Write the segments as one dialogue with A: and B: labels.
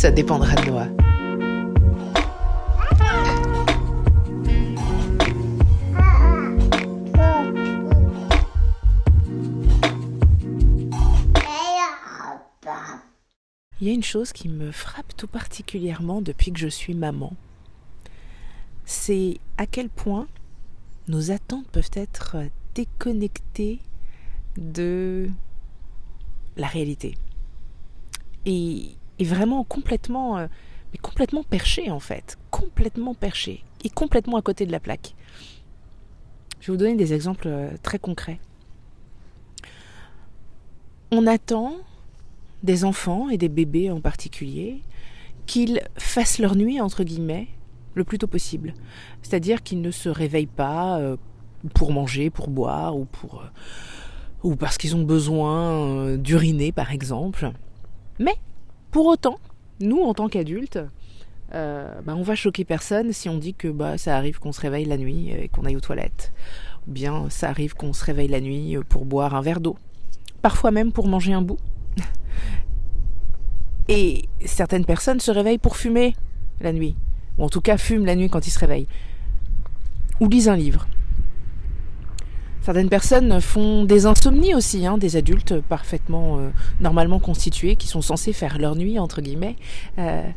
A: Ça dépendra de Noah. Il y a une chose qui me frappe tout particulièrement depuis que je suis maman. C'est à quel point nos attentes peuvent être déconnectées de la réalité. Et vraiment complètement perchées en fait. Complètement perchées. Et complètement à côté de la plaque. Je vais vous donner des exemples très concrets. On attend des enfants et des bébés en particulier qu'ils fassent leur nuit entre guillemets le plus tôt possible. C'est-à-dire qu'ils ne se réveillent pas pour manger, pour boire ou parce qu'ils ont besoin d'uriner par exemple. Mais pour autant, nous en tant qu'adultes, on va choquer personne si on dit que ça arrive qu'on se réveille la nuit et qu'on aille aux toilettes. Ou bien ça arrive qu'on se réveille la nuit pour boire un verre d'eau. Parfois même pour manger un bout. Et certaines personnes se réveillent pour fumer la nuit. Ou en tout cas fument la nuit quand ils se réveillent. Ou lisent un livre. Certaines personnes font des insomnies aussi, des adultes parfaitement normalement constitués qui sont censés faire leur nuit, entre guillemets,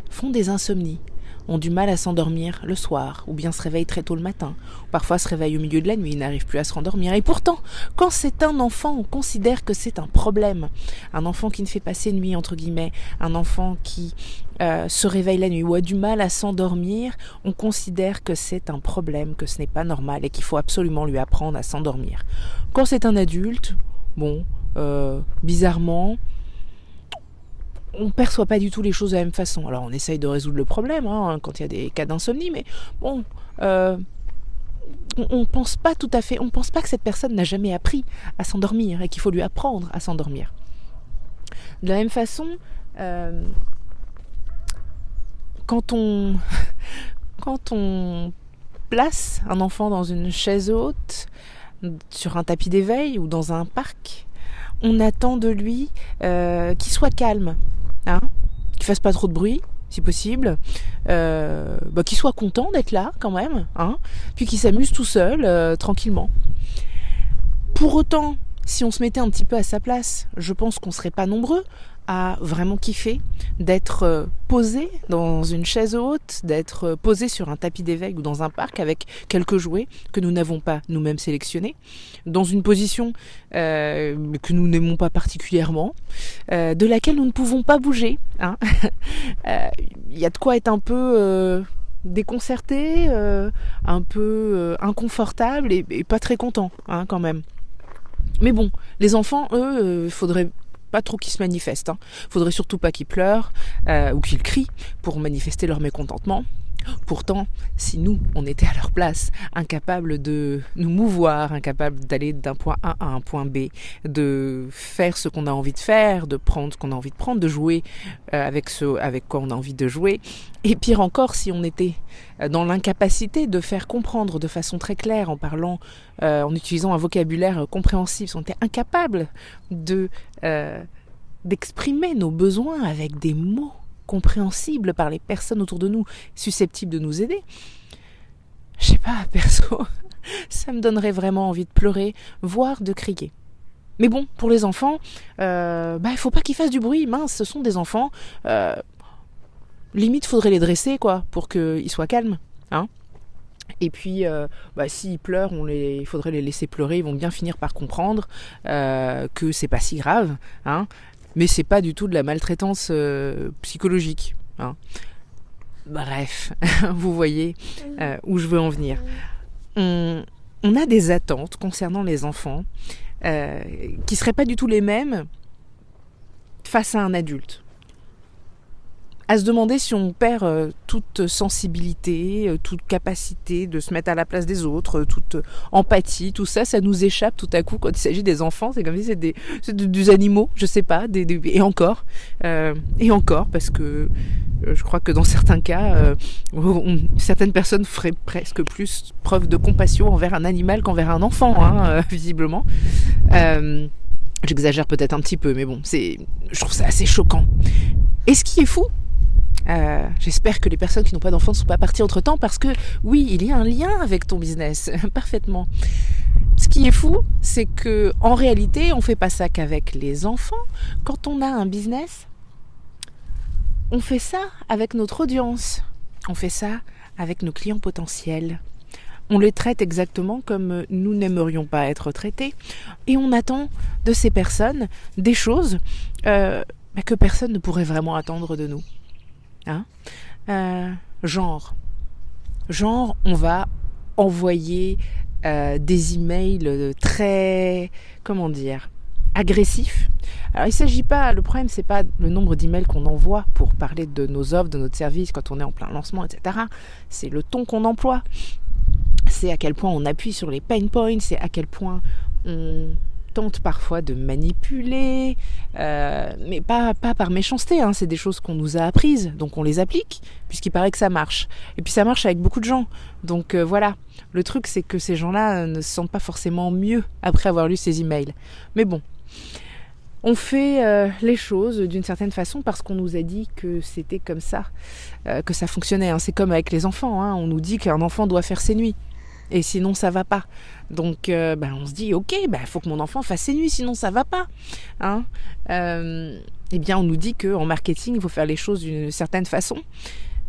A: font des insomnies, ont du mal à s'endormir le soir, ou bien se réveillent très tôt le matin, ou parfois se réveillent au milieu de la nuit, n'arrivent plus à se rendormir. Et pourtant, quand c'est un enfant, on considère que c'est un problème. Un enfant qui ne fait pas ses nuits, entre guillemets, un enfant qui se réveille la nuit ou a du mal à s'endormir, on considère que c'est un problème, que ce n'est pas normal et qu'il faut absolument lui apprendre à s'endormir. Quand c'est un adulte, bizarrement, on ne perçoit pas du tout les choses de la même façon. Alors on essaye de résoudre le problème quand il y a des cas d'insomnie, mais on pense pas tout à fait, on pense pas que cette personne n'a jamais appris à s'endormir et qu'il faut lui apprendre à s'endormir. De la même façon, quand on place un enfant dans une chaise haute, sur un tapis d'éveil ou dans un parc, on attend de lui qu'il soit calme, qu'il fasse pas trop de bruit, si possible, qu'il soit content d'être là quand même, puis qu'il s'amuse tout seul, tranquillement. Pour autant, si on se mettait un petit peu à sa place, je pense qu'on serait pas nombreux à vraiment kiffer d'être posé dans une chaise haute, d'être posé sur un tapis d'éveil ou dans un parc avec quelques jouets que nous n'avons pas nous-mêmes sélectionnés, dans une position que nous n'aimons pas particulièrement, de laquelle nous ne pouvons pas bouger. Y a de quoi être un peu déconcerté, un peu inconfortable et pas très content quand même. Mais bon, les enfants, eux, faudrait pas trop qu'ils se manifestent. Faudrait surtout pas qu'ils pleurent ou qu'ils crient pour manifester leur mécontentement. Pourtant, si nous, on était à leur place, incapables de nous mouvoir, incapables d'aller d'un point A à un point B, de faire ce qu'on a envie de faire, de prendre ce qu'on a envie de prendre, de jouer avec quoi on a envie de jouer, et pire encore, si on était dans l'incapacité de faire comprendre de façon très claire, en parlant, en utilisant un vocabulaire compréhensible, si on était incapable d'exprimer nos besoins avec des mots compréhensible par les personnes autour de nous, susceptibles de nous aider. Je sais pas, perso, ça me donnerait vraiment envie de pleurer, voire de crier. Mais bon, pour les enfants, il faut pas qu'ils fassent du bruit, mince, ce sont des enfants. Limite, faudrait les dresser, pour qu'ils soient calmes, Et puis, s'ils pleurent, il faudrait les laisser pleurer, ils vont bien finir par comprendre que c'est pas si grave, mais c'est pas du tout de la maltraitance psychologique. Bref, vous voyez où je veux en venir. On a des attentes concernant les enfants qui seraient pas du tout les mêmes face à un adulte. À se demander si on perd toute sensibilité, toute capacité de se mettre à la place des autres, toute empathie, tout ça, ça nous échappe tout à coup quand il s'agit des enfants. C'est comme si c'était des animaux, je sais pas, et encore, parce que je crois que dans certains cas, certaines personnes feraient presque plus preuve de compassion envers un animal qu'envers un enfant, visiblement. J'exagère peut-être un petit peu, mais bon, je trouve ça assez choquant. Et ce qui est fou, J'espère que les personnes qui n'ont pas d'enfants ne sont pas parties entre-temps parce que oui, il y a un lien avec ton business, parfaitement. Ce qui est fou, c'est que en réalité, on fait pas ça qu'avec les enfants. Quand on a un business, on fait ça avec notre audience. On fait ça avec nos clients potentiels. On les traite exactement comme nous n'aimerions pas être traités. Et on attend de ces personnes des choses que personne ne pourrait vraiment attendre de nous. Hein, genre, on va envoyer des emails très, agressifs. Alors il s'agit pas, le problème c'est pas le nombre d'emails qu'on envoie pour parler de nos offres, de notre service quand on est en plein lancement, etc. C'est le ton qu'on emploie. C'est à quel point on appuie sur les pain points, c'est à quel point on tente parfois de manipuler, mais pas par méchanceté, hein, c'est des choses qu'on nous a apprises, donc on les applique, puisqu'il paraît que ça marche. Et puis ça marche avec beaucoup de gens. Donc voilà, le truc c'est que ces gens-là ne se sentent pas forcément mieux après avoir lu ces emails. Mais bon, on fait les choses d'une certaine façon parce qu'on nous a dit que c'était comme ça, que ça fonctionnait. Hein. C'est comme avec les enfants, hein. On nous dit qu'un enfant doit faire ses nuits. Et sinon ça va pas. Donc on se dit ok, faut que mon enfant fasse ses nuits, sinon ça va pas. Hein, eh bien on nous dit qu'en marketing il faut faire les choses d'une certaine façon.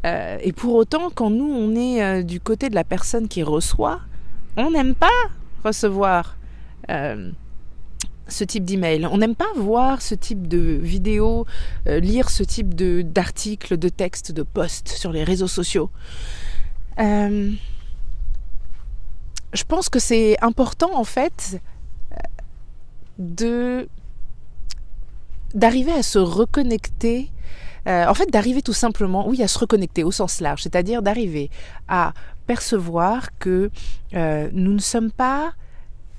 A: Et pour autant, quand nous on est du côté de la personne qui reçoit, on n'aime pas recevoir ce type d'email. On n'aime pas voir ce type de vidéo, lire ce type d'articles, de textes, de posts sur les réseaux sociaux. Je pense que c'est important en fait d'arriver à se reconnecter, d'arriver tout simplement, à se reconnecter au sens large, c'est-à-dire d'arriver à percevoir que nous ne sommes pas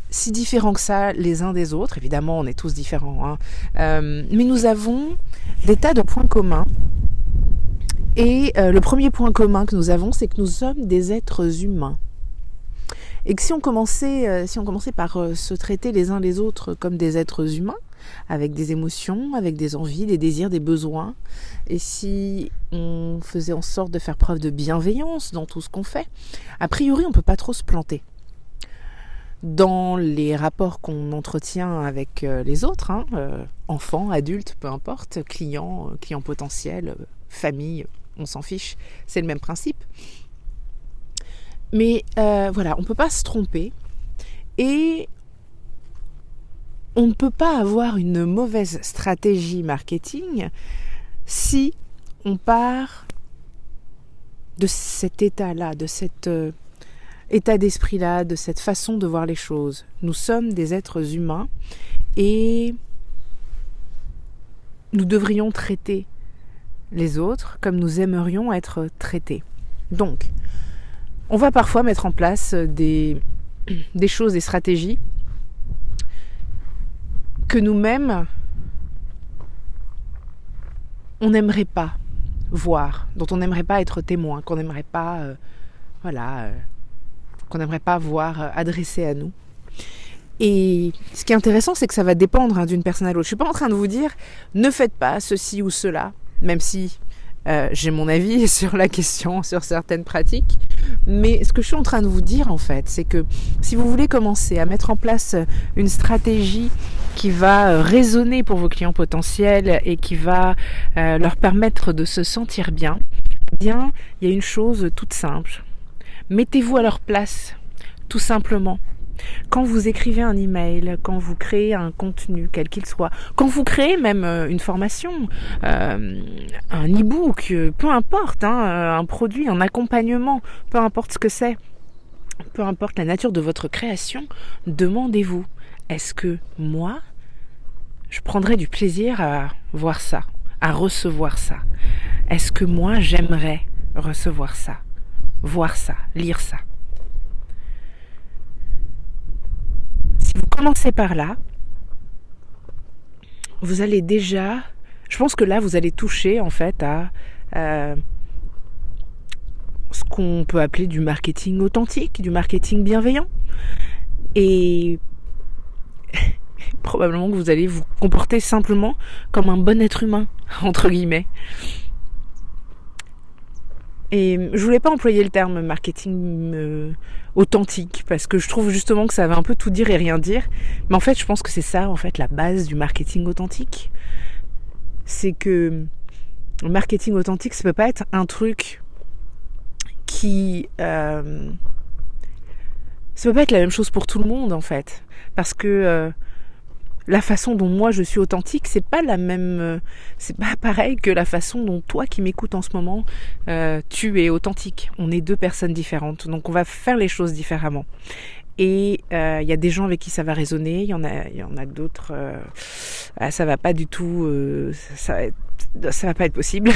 A: si différents que ça les uns des autres. Évidemment, on est tous différents, hein, mais nous avons des tas de points communs. Et le premier point commun que nous avons, c'est que nous sommes des êtres humains. Et que si on commençait par se traiter les uns les autres comme des êtres humains, avec des émotions, avec des envies, des désirs, des besoins, et si on faisait en sorte de faire preuve de bienveillance dans tout ce qu'on fait, a priori on ne peut pas trop se planter. Dans les rapports qu'on entretient avec les autres, hein, enfants, adultes, peu importe, clients potentiels, famille, on s'en fiche, c'est le même principe. Mais on ne peut pas se tromper et on ne peut pas avoir une mauvaise stratégie marketing si on part de cet état-là, de cet état d'esprit-là, de cette façon de voir les choses. Nous sommes des êtres humains et nous devrions traiter les autres comme nous aimerions être traités. Donc, on va parfois mettre en place des choses, des stratégies que nous-mêmes, on n'aimerait pas voir, dont on n'aimerait pas être témoin, qu'on n'aimerait pas, qu'on n'aimerait pas voir adressé à nous. Et ce qui est intéressant, c'est que ça va dépendre d'une personne à l'autre. Je suis pas en train de vous dire, ne faites pas ceci ou cela, même si j'ai mon avis sur la question, sur certaines pratiques. Mais ce que je suis en train de vous dire, en fait, c'est que si vous voulez commencer à mettre en place une stratégie qui va résonner pour vos clients potentiels et qui va leur permettre de se sentir bien, il y a une chose toute simple. Mettez-vous à leur place, tout simplement. Quand vous écrivez un email, quand vous créez un contenu, quel qu'il soit, quand vous créez même une formation, un e-book, peu importe, un produit, un accompagnement, peu importe ce que c'est, peu importe la nature de votre création, demandez-vous, est-ce que moi, je prendrais du plaisir à voir ça, à recevoir ça? Est-ce que moi, j'aimerais recevoir ça, voir ça, lire ça? Si vous commencez par là, vous allez déjà, je pense que là vous allez toucher en fait à ce qu'on peut appeler du marketing authentique, du marketing bienveillant. Et probablement que vous allez vous comporter simplement comme un bon être humain, entre guillemets. Et je voulais pas employer le terme marketing authentique parce que je trouve justement que ça va un peu tout dire et rien dire. Mais en fait, je pense que c'est ça, en fait, la base du marketing authentique. C'est que le marketing authentique, ça peut pas être un truc qui... ça peut pas être la même chose pour tout le monde, en fait. Parce que la façon dont moi je suis authentique, c'est pas la même... c'est pas pareil que la façon dont toi qui m'écoutes en ce moment, tu es authentique. On est deux personnes différentes. Donc on va faire les choses différemment. Et y a des gens avec qui ça va résonner, il y en a d'autres, ça va pas du tout, ça va pas être possible.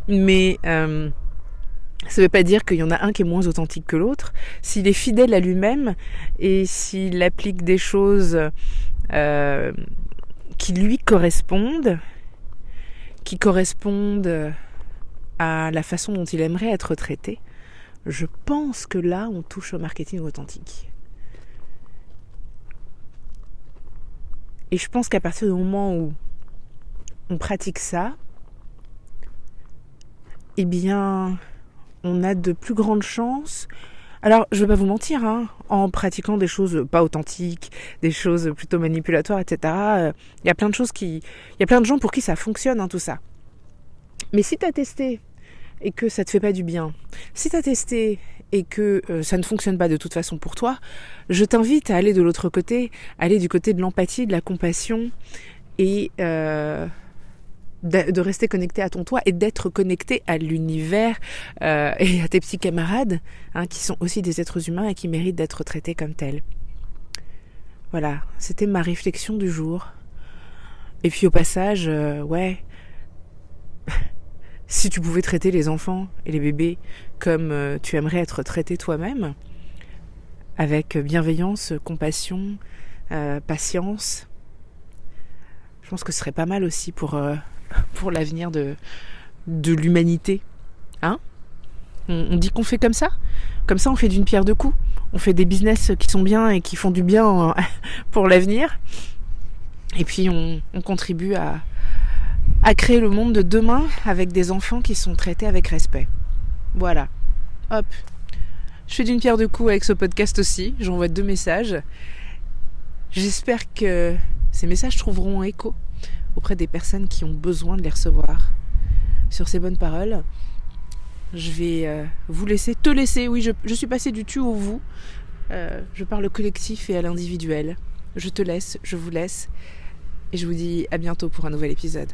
A: Mais ça veut pas dire qu'il y en a un qui est moins authentique que l'autre. S'il est fidèle à lui-même et s'il applique des choses qui lui correspondent, à la façon dont il aimerait être traité, je pense que là, on touche au marketing authentique. Et je pense qu'à partir du moment où on pratique ça, eh bien, on a de plus grandes chances. Alors, je vais pas vous mentir, en pratiquant des choses pas authentiques, des choses plutôt manipulatoires, etc., il y a plein de choses il y a plein de gens pour qui ça fonctionne, tout ça. Mais si t'as testé et que ça te fait pas du bien, si t'as testé et que ça ne fonctionne pas de toute façon pour toi, je t'invite à aller de l'autre côté, aller du côté de l'empathie, de la compassion et de rester connecté à ton toi et d'être connecté à l'univers et à tes petits camarades qui sont aussi des êtres humains et qui méritent d'être traités comme tels. Voilà, c'était ma réflexion du jour. Et puis au passage, si tu pouvais traiter les enfants et les bébés comme tu aimerais être traité toi-même, avec bienveillance, compassion, patience, je pense que ce serait pas mal aussi pour l'avenir de l'humanité. On dit qu'on fait comme ça on fait d'une pierre deux coups. On fait des business qui sont bien et qui font du bien pour l'avenir. Et puis on contribue à créer le monde de demain avec des enfants qui sont traités avec respect. Voilà. Hop. Je fais d'une pierre deux coups avec ce podcast aussi. J'envoie 2 messages. J'espère que ces messages trouveront écho auprès des personnes qui ont besoin de les recevoir. Sur ces bonnes paroles, je vais te laisser. Oui, je suis passée du tu au vous. Je parle au collectif et à l'individuel. Je te laisse, je vous laisse. Et je vous dis à bientôt pour un nouvel épisode.